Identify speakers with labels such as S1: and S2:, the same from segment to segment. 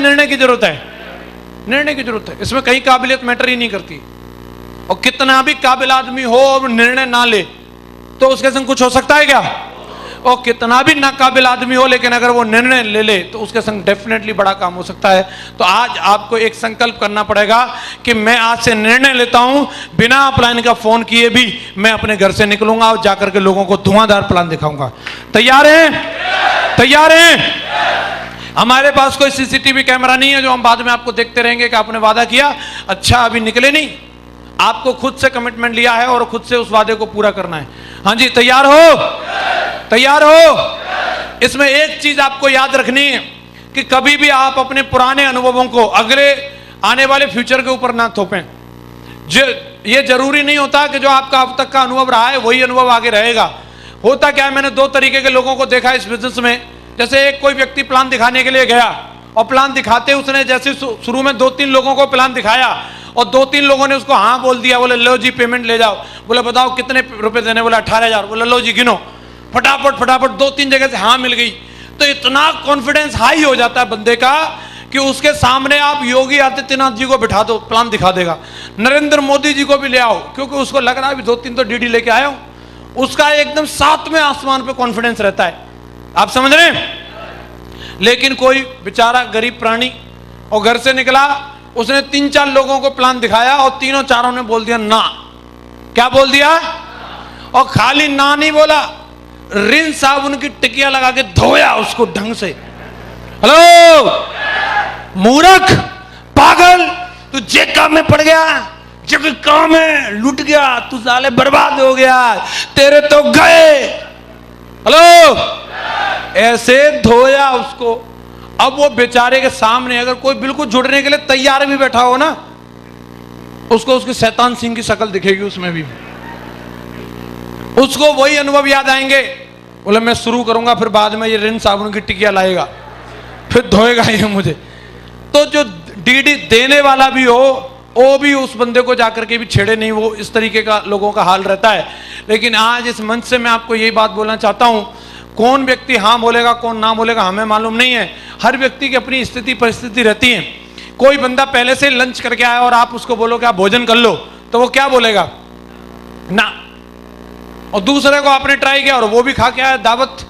S1: निर्णय की जरूरत है? निर्णय की जरूरत है। इसमें कहीं काबिलियत मैटर ही नहीं करती। और कितना भी काबिल आदमी हो और निर्णय ना ले तो उसके संग कुछ हो सकता है क्या? और कितना भी नाकाबिल आदमी हो लेकिन अगर वो निर्णय ले ले तो उसके संग डेफिनेटली बड़ा काम हो सकता है। तो आज आपको एक संकल्प करना पड़ेगा कि मैं आज से निर्णय लेता हूं, बिना प्लान का फोन किए भी मैं अपने घर से निकलूंगा और जाकर के लोगों को धुआंधार प्लान दिखाऊंगा। तैयार हैं? तैयार हैं? हमारे पास कोई सीसीटीवी कैमरा नहीं है जो हम बाद में आपको देखते रहेंगे कि आपने वादा किया, अच्छा अभी निकले नहीं। आपको खुद से कमिटमेंट लिया है और खुद से उस वादे को पूरा करना है। हाँ जी, तैयार हो? तैयार हो? इसमें एक चीज आपको याद रखनी है कि कभी भी आप अपने पुराने अनुभवों को अगले आने वाले फ्यूचर के ऊपर ना थोपें। ये जरूरी नहीं होता कि जो आपका अब तक का अनुभव रहा है वही अनुभव आगे रहेगा। होता क्या है, मैंने दो तरीके के लोगों को देखा इस बिजनेस में। जैसे एक कोई व्यक्ति प्लान दिखाने के लिए गया और प्लान दिखाते उसने जैसे शुरू में 2-3 लोगों को प्लान दिखाया और 2-3 लोगों ने उसको हाँ बोल दिया। बोले लो जी पेमेंट ले जाओ। बोले बताओ कितने रुपए देने? बोले 18,000। बोले लो जी गिनो। फटाफट 2-3 जगह से हाँ मिल गई। तो इतना कॉन्फिडेंस हाई हो जाता है बंदे का कि उसके सामने आप योगी आदित्यनाथ जी को बिठा दो, प्लान दिखा देगा। नरेंद्र मोदी जी को भी ले आओ, क्योंकि उसको लग रहा है 2-3 तो डीडी लेके आया हूं। उसका एकदम 7वें आसमान पे कॉन्फिडेंस रहता है। आप समझ रहे हैं? लेकिन कोई बेचारा गरीब प्राणी और घर से निकला, उसने 3-4 लोगों को प्लान दिखाया और तीनों चारों ने बोल दिया ना। क्या बोल दिया? और खाली ना नहीं बोला, रिन साबुन की टिकिया लगा के धोया उसको ढंग से। हेलो मूर्ख, पागल, तू जे काम में पड़ गया, जब काम में लुट गया, तू साले बर्बाद हो गया, तेरे तो गए। हेलो, ऐसे धोया उसको। अब वो बेचारे के सामने अगर कोई बिल्कुल जुड़ने के लिए तैयार भी बैठा हो ना, उसको उसके शैतान सिंह की शक्ल दिखेगी उसमें भी। उसको वही अनुभव याद आएंगे। बोले मैं शुरू करूंगा, फिर बाद में ये रिन साबुन की टिकिया लाएगा, फिर धोएगा ये मुझे। तो जो डीडी देने वाला भी हो वो भी उस बंदे को जाकर के भी छेड़े नहीं। वो इस तरीके का लोगों का हाल रहता है। लेकिन आज इस मंच से मैं आपको यही बात बोलना चाहता हूं, कौन व्यक्ति हाँ बोलेगा कौन ना बोलेगा हमें मालूम नहीं है। हर व्यक्ति की अपनी स्थिति परिस्थिति रहती है। कोई बंदा पहले से लंच करके आया और आप उसको बोलो कि आप भोजन कर लो, तो वो क्या बोलेगा? ना। और दूसरे को आपने ट्राई किया और वो भी खा के आया दावत,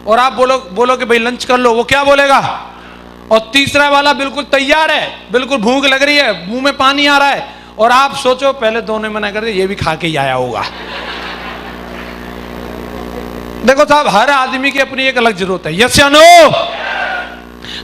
S1: और आप बोलो कि भाई लंच कर लो, वो क्या बोलेगा? और तीसरा वाला बिल्कुल तैयार है, बिल्कुल भूख लग रही है, मुंह में पानी आ रहा है, और आप सोचो पहले दोनों मना कर दिया, ये भी खा के ही आया होगा। देखो साहब, हर आदमी की अपनी एक अलग जरूरत है। यस या नो?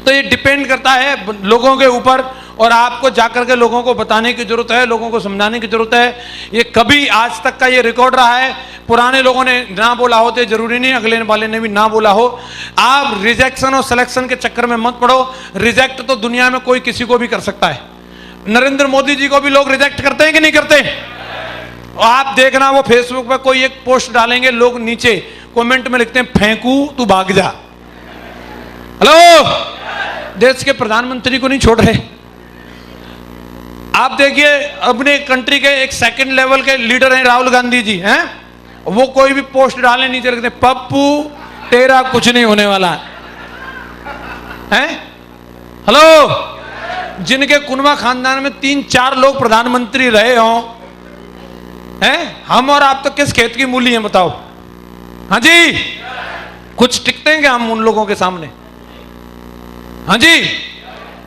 S1: तो ये डिपेंड करता है लोगों के ऊपर, और आपको जाकर के लोगों को बताने की जरूरत है, लोगों को समझाने की जरूरत है। ये कभी आज तक का ये रिकॉर्ड रहा है, पुराने लोगों ने ना बोला हो तो जरूरी नहीं अगले वाले ने भी ना बोला हो। आप रिजेक्शन और सिलेक्शन के चक्कर में मत पड़ो। रिजेक्ट तो दुनिया में कोई किसी को भी कर सकता है। नरेंद्र मोदी जी को भी लोग रिजेक्ट करते हैं कि नहीं करते? और आप देखना, वो फेसबुक पर कोई एक पोस्ट डालेंगे, लोग नीचे कमेंट में लिखते हैं फेंकू तू भाग जा। हेलो, देश के प्रधानमंत्री को नहीं छोड़ रहे। आप देखिए, अपने कंट्री के एक सेकंड लेवल के लीडर हैं राहुल गांधी जी, हैं, वो कोई भी पोस्ट डालने नीचे लिखते हैं पप्पू तेरा कुछ नहीं होने वाला है। हेलो, जिनके कुनबा खानदान में 3-4 लोग प्रधानमंत्री रहे हों, हैं, हम और आप तो किस खेत की मूली हैं बताओ? हाँ जी, कुछ टिकते हैं क्या हम उन लोगों के सामने? हाँ जी,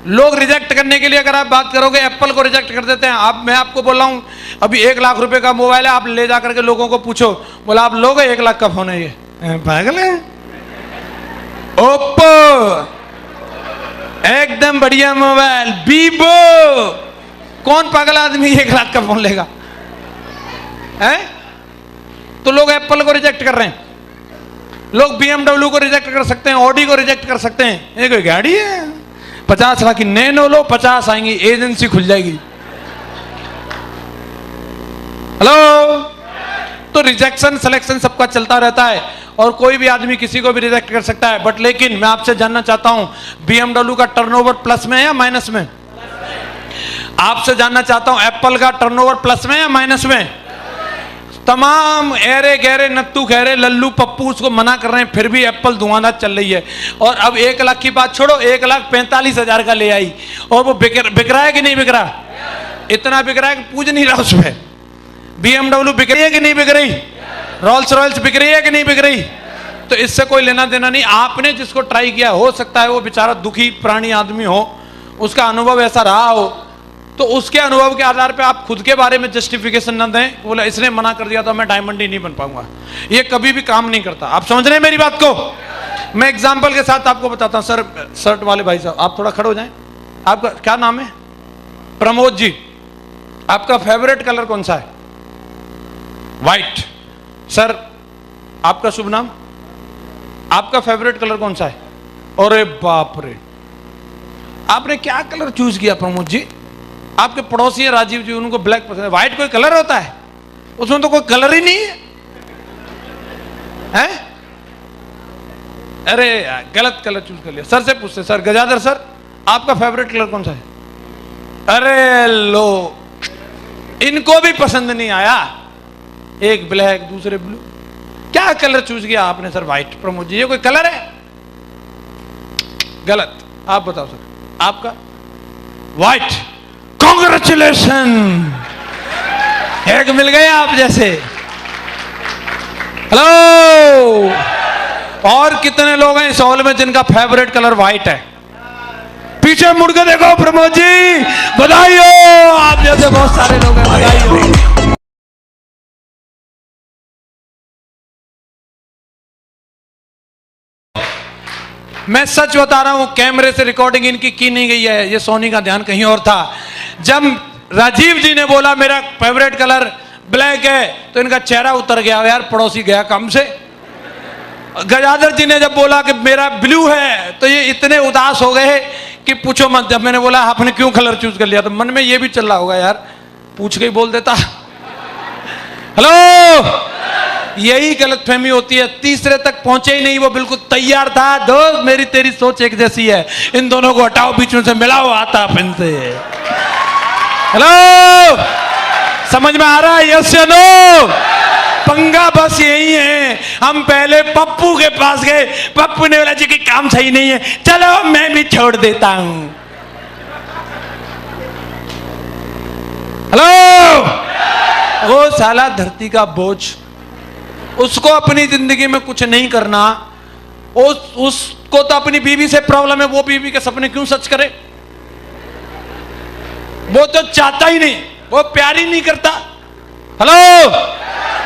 S1: लोग रिजेक्ट करने के लिए अगर आप बात करोगे, एप्पल को रिजेक्ट कर देते हैं। अब मैं आपको बोल रहा हूं, अभी 1 लाख रुपए का मोबाइल है, आप ले जाकर के लोगों को पूछो, बोला आप लोगे 1 लाख का फोन है ये? पागल है? ओप्पो एकदम बढ़िया मोबाइल, वीवो, कौन पागल आदमी 1 लाख का फोन लेगा? है? तो लोग एप्पल को रिजेक्ट कर रहे हैं, लोग BMW को रिजेक्ट कर सकते हैं, ऑडी को रिजेक्ट कर सकते हैं। ये कोई गाड़ी है? 50 लाख की नैनो लो, 50 आएंगी, एजेंसी खुल जाएगी। हेलो, तो रिजेक्शन सिलेक्शन सबका चलता रहता है और कोई भी आदमी किसी को भी रिजेक्ट कर सकता है। बट लेकिन मैं आपसे जानना चाहता हूं, BMW का टर्नओवर प्लस में है या माइनस में? आपसे जानना चाहता हूं, एप्पल का टर्नओवर प्लस में या माइनस में? तमाम ऐरे गहरे नत्तू खैरे लल्लू पप्पू उसको मना कर रहे हैं, फिर भी एप्पल धुआंधार चल रही है। और अब 1 लाख की बात छोड़ो, 1,45,000 का ले आई और वो बिक रहा है कि नहीं बिक रहा? इतना बिक रहा है कि पूछ नहीं रहा उसमें। BMW बिक रही है कि नहीं बिक रही? रोल्स रॉयल्स बिक रही है कि नहीं बिक रही? तो इससे कोई लेना देना नहीं। आपने जिसको ट्राई किया, हो सकता है वो बेचारा दुखी प्राणी आदमी हो, उसका अनुभव ऐसा रहा हो, तो उसके अनुभव के आधार पे आप खुद के बारे में जस्टिफिकेशन न दें, बोला इसने मना कर दिया तो मैं डायमंड ही नहीं बन पाऊंगा। ये कभी भी काम नहीं करता। आप समझ रहे हैं मेरी बात को? मैं एग्जाम्पल के साथ आपको बताता हूं। सर, शर्ट वाले भाई साहब, आप थोड़ा खड़े हो जाएं। आपका क्या नाम है? प्रमोद जी। आपका फेवरेट कलर कौन सा है? व्हाइट। सर, आपका शुभ नाम? आपका फेवरेट कलर कौन सा है? अरे बाप रे, आपने क्या कलर चूज किया प्रमोद जी? आपके पड़ोसी है राजीव जी, उनको ब्लैक पसंद है। व्हाइट कोई कलर होता है? उसमें तो कोई कलर ही नहीं है, हैं? अरे गलत कलर चूज कर लिया। सर से पूछते। सर, गजाधर सर, आपका फेवरेट कलर कौन सा है? अरे लो, इनको भी पसंद नहीं आया, एक ब्लैक दूसरे ब्लू। क्या कलर चूज किया आपने? Sir white. प्रमोद जी, ये कोई कलर है? गलत। आप बताओ सर, आपका? व्हाइट। कांग्रेचुलेशन, एक मिल गए आप जैसे। हेलो, और कितने लोग हैं इस हॉल में जिनका फेवरेट कलर व्हाइट है? पीछे मुड़ के देखो प्रमोद जी, बधाई हो। आप जैसे बहुत सारे लोग हैं, बधाई हो। मैं सच बता रहा हूं, कैमरे से रिकॉर्डिंग इनकी की नहीं गई है, ये सोनी का ध्यान कहीं और था। जब राजीव जी ने बोला मेरा फेवरेट कलर ब्लैक है, तो इनका चेहरा उतर गया। यार, पड़ोसी गया काम से। गजाधर जी ने जब बोला कि मेरा ब्लू है, तो ये इतने उदास हो गए कि पूछो मत। जब मैंने बोला आपने क्यों कलर चूज कर लिया, तो मन में ये भी चल रहा होगा, यार पूछ के ही बोल देता। हेलो, यही गलतफहमी होती है। तीसरे तक पहुंचे ही नहीं, वो बिल्कुल तैयार था। दोस्त, मेरी तेरी सोच एक जैसी है, इन दोनों को हटाओ, बीच में से मिलाओ, आता फिर से। हेलो, समझ में आ रहा है? यस या नो? पंगा बस यही है। हम पहले पप्पू के पास गए, पप्पू ने बोला जी कि काम सही नहीं है, चलो मैं भी छोड़ देता हूं। हेलो, वो साला धरती का बोझ, उसको अपनी जिंदगी में कुछ नहीं करना। उसको तो अपनी बीवी से प्रॉब्लम है, वो बीवी के सपने क्यों सच करे? वो तो चाहता ही नहीं, वो प्यार ही नहीं करता। हेलो,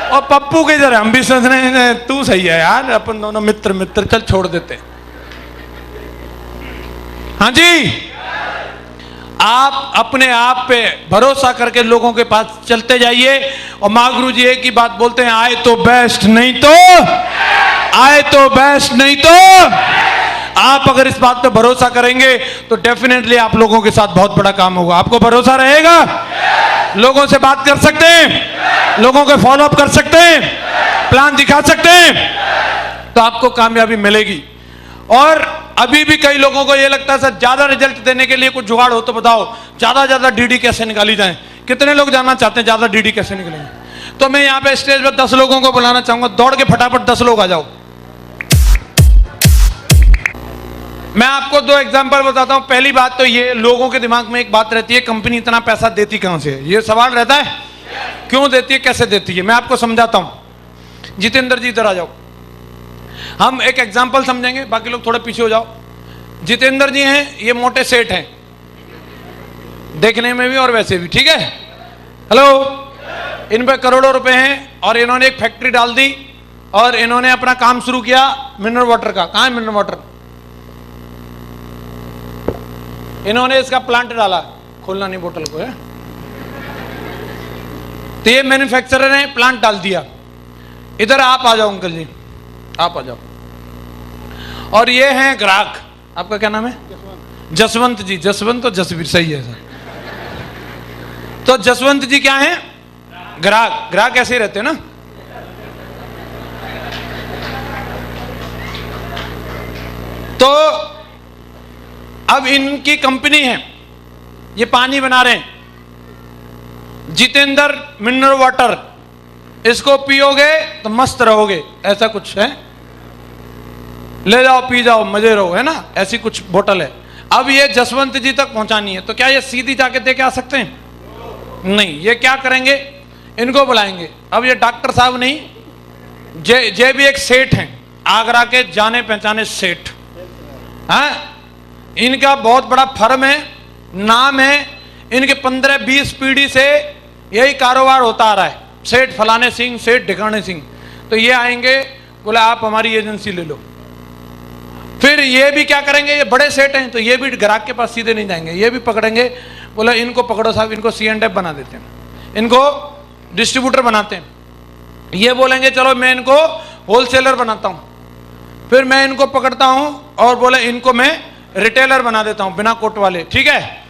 S1: और पप्पू के इधर हम भी सोच रहे हैं तू सही है यार, अपन दोनों मित्र मित्र, चल छोड़ देते। हाँ जी, आप अपने आप पे भरोसा करके लोगों के पास चलते जाइए। और महागुरु जी एक ही बात बोलते हैं, आए तो बेस्ट, नहीं तो आए तो बेस्ट, नहीं तो। आप अगर इस बात पे भरोसा करेंगे तो डेफिनेटली आप लोगों के साथ बहुत बड़ा काम होगा। आपको भरोसा रहेगा? लोगों से बात कर सकते हैं, लोगों को फॉलो अप कर सकते हैं, प्लान दिखा सकते हैं, तो आपको कामयाबी मिलेगी। और अभी भी कई लोगों को यह लगता है सर, ज्यादा रिजल्ट देने के लिए कुछ जुगाड़ हो तो बताओ, ज्यादा डीडी कैसे निकाली जाए। कितने लोग जानना चाहते हैं ज्यादा डीडी कैसे निकलेंगे? तो मैं यहां पे स्टेज पर 10 लोगों को बुलाना चाहूंगा, दौड़ के फटाफट 10 लोग आ जाओ। मैं आपको 2 एग्जांपल बताता हूं। पहली बात तो ये, लोगों के दिमाग में एक बात रहती है, कंपनी इतना पैसा देती कहां से है? ये सवाल रहता है, क्यों देती है, कैसे देती है? मैं आपको समझाता हूं। जितेंद्र जी इधर आ जाओ, हम एक एग्जाम्पल समझेंगे, बाकी लोग थोड़े पीछे हो जाओ। जितेंद्र जी हैं, ये मोटे सेठ हैं, देखने में भी और वैसे भी, ठीक है? हेलो, इन पे करोड़ों रुपए हैं और इन्होंने एक फैक्ट्री डाल दी और इन्होंने अपना काम शुरू किया मिनरल वाटर का। कहां है मिनरल वाटर? इन्होंने इसका प्लांट डाला, खोलना नहीं बोतल को है। तो ये मैन्युफैक्चरर ने प्लांट डाल दिया। इधर आप आ जाओ अंकल जी, आप आ जाओ। और ये हैं ग्राहक। आपका क्या नाम है? जसवंत जी। जसवंत तो जसवीर, सही है सर। तो जसवंत जी क्या हैं? ग्राहक। ग्राहक ऐसे ही रहते हैं ना। तो अब इनकी कंपनी है, ये पानी बना रहे हैं, जितेंद्र मिनरल वाटर। इसको पियोगे तो मस्त रहोगे, ऐसा कुछ है, ले जाओ पी जाओ मजे रहो, है ना, ऐसी कुछ बोतल है। अब ये जसवंत जी तक पहुंचानी है, तो क्या ये सीधी जाके दे के आ सकते हैं? नहीं, ये क्या करेंगे, इनको बुलाएंगे। अब ये डॉक्टर साहब नहीं, जे भी एक सेठ हैं, आगरा के जाने पहचाने सेठ, हाँ, इनका बहुत बड़ा फर्म है, नाम है, इनके 15-20 पीढ़ी से यही कारोबार होता आ रहा है, सेठ फलाने सिंह, सेठ ढिकाने सिंह। तो ये आएंगे, बोले आप हमारी एजेंसी ले लो। फिर ये भी क्या करेंगे, ये बड़े सेठ हैं, तो ये भी ग्राहक के पास सीधे नहीं जाएंगे, ये भी पकड़ेंगे, बोले इनको पकड़ो साहब, इनको C&F बना देते हैं, इनको डिस्ट्रीब्यूटर बनाते हैं। ये बोलेंगे चलो मैं इनको होलसेलर बनाता हूं, फिर मैं इनको पकड़ता हूं और बोले इनको मैं रिटेलर बना देता हूं, बिना कोट वाले, ठीक है,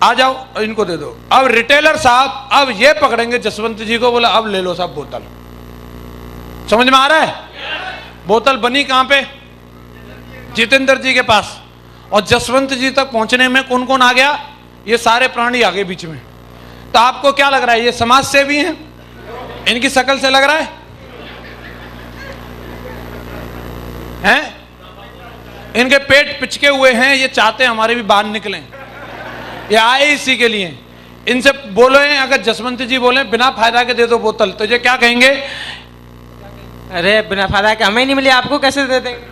S1: आ जाओ इनको दे दो। अब रिटेलर साहब अब ये पकड़ेंगे जसवंत जी को, बोला अब ले लो साहब बोतल। समझ में आ रहा है? बोतल बनी कहां पे? जितेंद्र जी के पास। और जसवंत जी तक पहुंचने में कौन कौन आ गया? ये सारे प्राणी आ गए बीच में। तो आपको क्या लग रहा है, ये समाज सेवी हैं? इनकी शक्ल से लग रहा है? हैं? इनके पेट पिचके हुए हैं, ये चाहते हैं हमारे भी बाहर निकलें, ये आए इसी के लिए। इनसे बोलो, अगर जसवंत जी बोले बिना फायदा के दे दो बोतल, तो ये क्या कहेंगे?
S2: अरे बिना फायदा के हमें नहीं मिली, आपको कैसे दे देंगे?